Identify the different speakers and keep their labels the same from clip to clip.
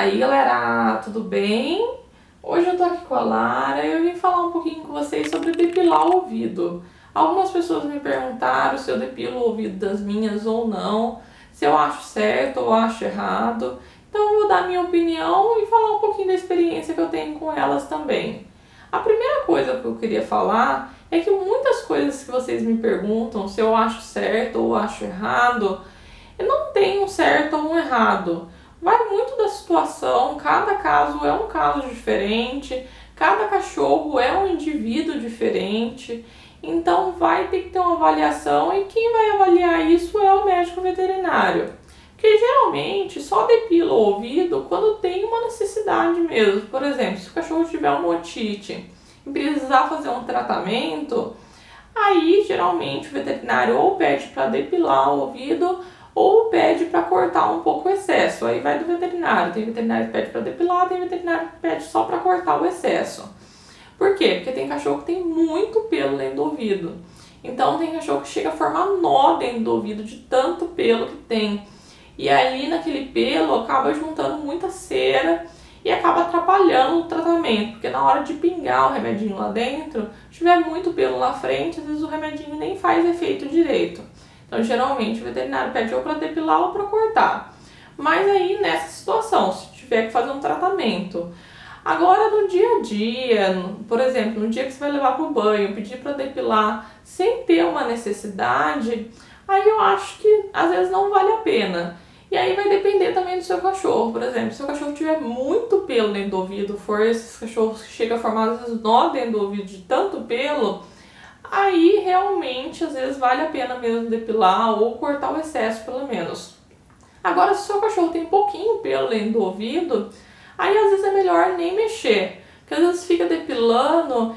Speaker 1: Aí galera, tudo bem? Hoje eu tô aqui com a Lara e eu vim falar um pouquinho com vocês sobre depilar o ouvido. Algumas pessoas me perguntaram se eu depilo o ouvido das minhas ou não, se eu acho certo ou acho errado. Então eu vou dar minha opinião e falar um pouquinho da experiência que eu tenho com elas também. A primeira coisa que eu queria falar é que muitas coisas que vocês me perguntam se eu acho certo ou acho errado, eu não tenho um certo ou um errado. Vai muito da situação, cada caso é um caso diferente, cada cachorro é um indivíduo diferente, então vai ter que ter uma avaliação e quem vai avaliar isso é o médico veterinário. Porque geralmente só depila o ouvido quando tem uma necessidade mesmo. Por exemplo, se o cachorro tiver uma otite e precisar fazer um tratamento, aí geralmente o veterinário ou pede para depilar o ouvido ou pede para cortar um pouco o excesso. Aí vai do veterinário. Tem veterinário que pede para depilar, tem veterinário que pede só para cortar o excesso. Por quê? Porque tem cachorro que tem muito pelo dentro do ouvido. Então tem cachorro que chega a formar nó dentro do ouvido de tanto pelo que tem. E aí naquele pelo acaba juntando muita cera e acaba atrapalhando o tratamento. Porque na hora de pingar o remedinho lá dentro, se tiver muito pelo na frente, às vezes o remedinho nem faz efeito direito. Então, geralmente, o veterinário pede ou para depilar ou para cortar. Mas aí, nessa situação, se tiver que fazer um tratamento. Agora, no dia a dia, por exemplo, no dia que você vai levar para o banho, pedir para depilar sem ter uma necessidade, aí eu acho que às vezes não vale a pena. E aí vai depender também do seu cachorro. Por exemplo, se o cachorro tiver muito pelo dentro do ouvido, for esses cachorros que chegam a formar às vezes nó dentro do ouvido de tanto pelo, aí realmente às vezes vale a pena mesmo depilar ou cortar o excesso pelo menos. Agora, se o seu cachorro tem pouquinho pelo dentro do ouvido, aí às vezes é melhor nem mexer, porque às vezes fica depilando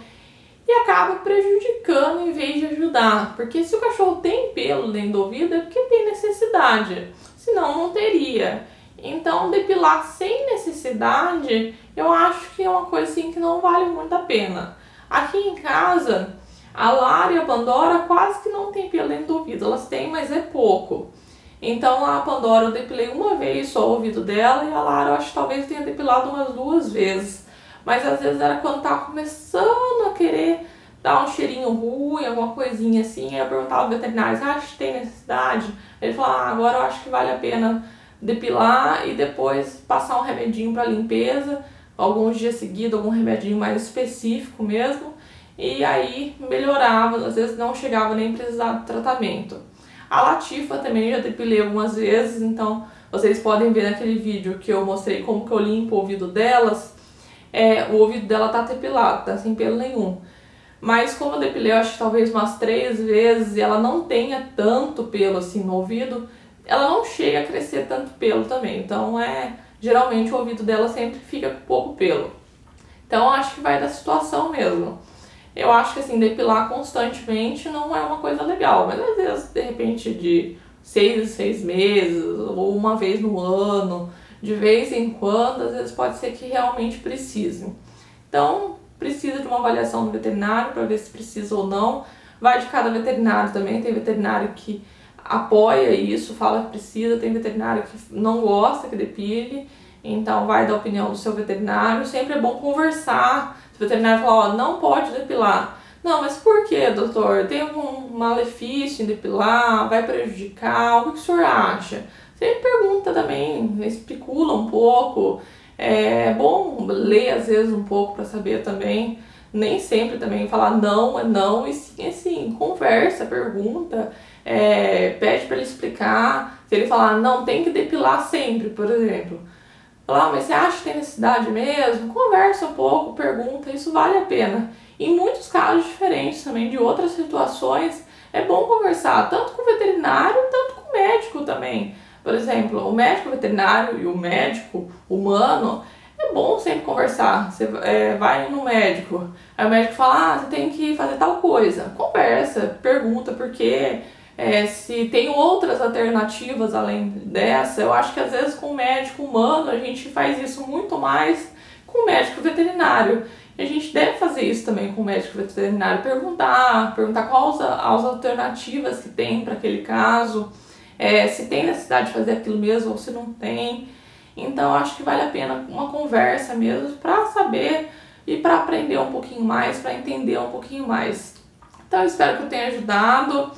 Speaker 1: e acaba prejudicando em vez de ajudar. Porque se o cachorro tem pelo dentro do ouvido é porque tem necessidade, senão não teria. Então depilar sem necessidade eu acho que é uma coisa assim que não vale muito a pena. Aqui em casa a Lara e a Pandora quase que não tem pelo dentro do ouvido, elas têm, mas é pouco. Então a Pandora eu depilei uma vez só o ouvido dela e a Lara eu acho que talvez tenha depilado umas 2 vezes. Mas às vezes era quando tava começando a querer dar um cheirinho ruim, alguma coisinha assim. Aí eu perguntava ao veterinário, acha que tem necessidade? Ele falou, agora eu acho que vale a pena depilar e depois passar um remedinho para limpeza, alguns dias seguidos, algum remedinho mais específico mesmo. E aí melhorava, às vezes não chegava nem a precisar de tratamento. A Latifa também já depilei algumas vezes, então vocês podem ver naquele vídeo que eu mostrei como que eu limpo o ouvido delas. O ouvido dela tá depilado, tá sem pelo nenhum. Mas como eu depilei, eu acho que talvez umas 3 vezes e ela não tenha tanto pelo assim no ouvido, ela não chega a crescer tanto pelo também. Então geralmente o ouvido dela sempre fica com pouco pelo. Então acho que vai da situação mesmo. Eu acho que assim, depilar constantemente não é uma coisa legal, mas às vezes, de repente, de 6 em 6 meses, ou uma vez no ano, de vez em quando, às vezes pode ser que realmente precise. Então, precisa de uma avaliação do veterinário para ver se precisa ou não. Vai de cada veterinário também, tem veterinário que apoia isso, fala que precisa, tem veterinário que não gosta que depile, então vai da opinião do seu veterinário. Sempre é bom conversar. Se o veterinário fala, não pode depilar. Não, mas por que, doutor? Tem algum malefício em depilar? Vai prejudicar? O que o senhor acha? Sempre pergunta também, especula um pouco. É bom ler às vezes um pouco para saber também. Nem sempre também falar não é não, e sim assim, conversa, pergunta, pede para ele explicar. Se ele falar, não, tem que depilar sempre, por exemplo. Mas você acha que tem necessidade mesmo? Conversa um pouco, pergunta, isso vale a pena. Em muitos casos diferentes também, de outras situações, é bom conversar, tanto com o veterinário, tanto com o médico também. Por exemplo, o médico veterinário e o médico humano, é bom sempre conversar. Você vai no médico, aí o médico fala, você tem que fazer tal coisa. Conversa, pergunta por quê. Se tem outras alternativas além dessa. Eu acho que às vezes com o médico humano a gente faz isso muito mais com o médico veterinário. E a gente deve fazer isso também com o médico veterinário, perguntar quais as alternativas que tem para aquele caso, se tem necessidade de fazer aquilo mesmo ou se não tem. Então eu acho que vale a pena uma conversa mesmo para saber e para aprender um pouquinho mais, para entender um pouquinho mais. Então eu espero que eu tenha ajudado.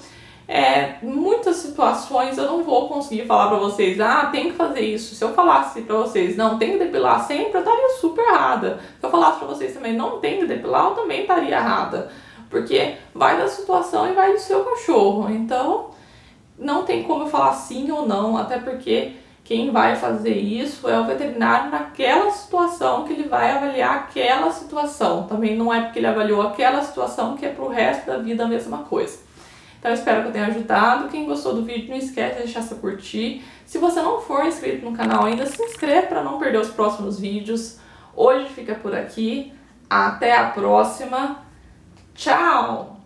Speaker 1: Muitas situações eu não vou conseguir falar pra vocês, tem que fazer isso. Se eu falasse pra vocês, não, tem que depilar sempre, eu estaria super errada. Se eu falasse pra vocês também, não tem que depilar, eu também estaria errada. Porque vai da situação e vai do seu cachorro. Então, não tem como eu falar sim ou não, até porque quem vai fazer isso é o veterinário naquela situação, que ele vai avaliar aquela situação. Também não é porque ele avaliou aquela situação que é pro resto da vida a mesma coisa. Então eu espero que eu tenha ajudado. Quem gostou do vídeo, não esquece de deixar seu curtir. Se você não for inscrito no canal ainda, se inscreve para não perder os próximos vídeos. Hoje fica por aqui. Até a próxima. Tchau!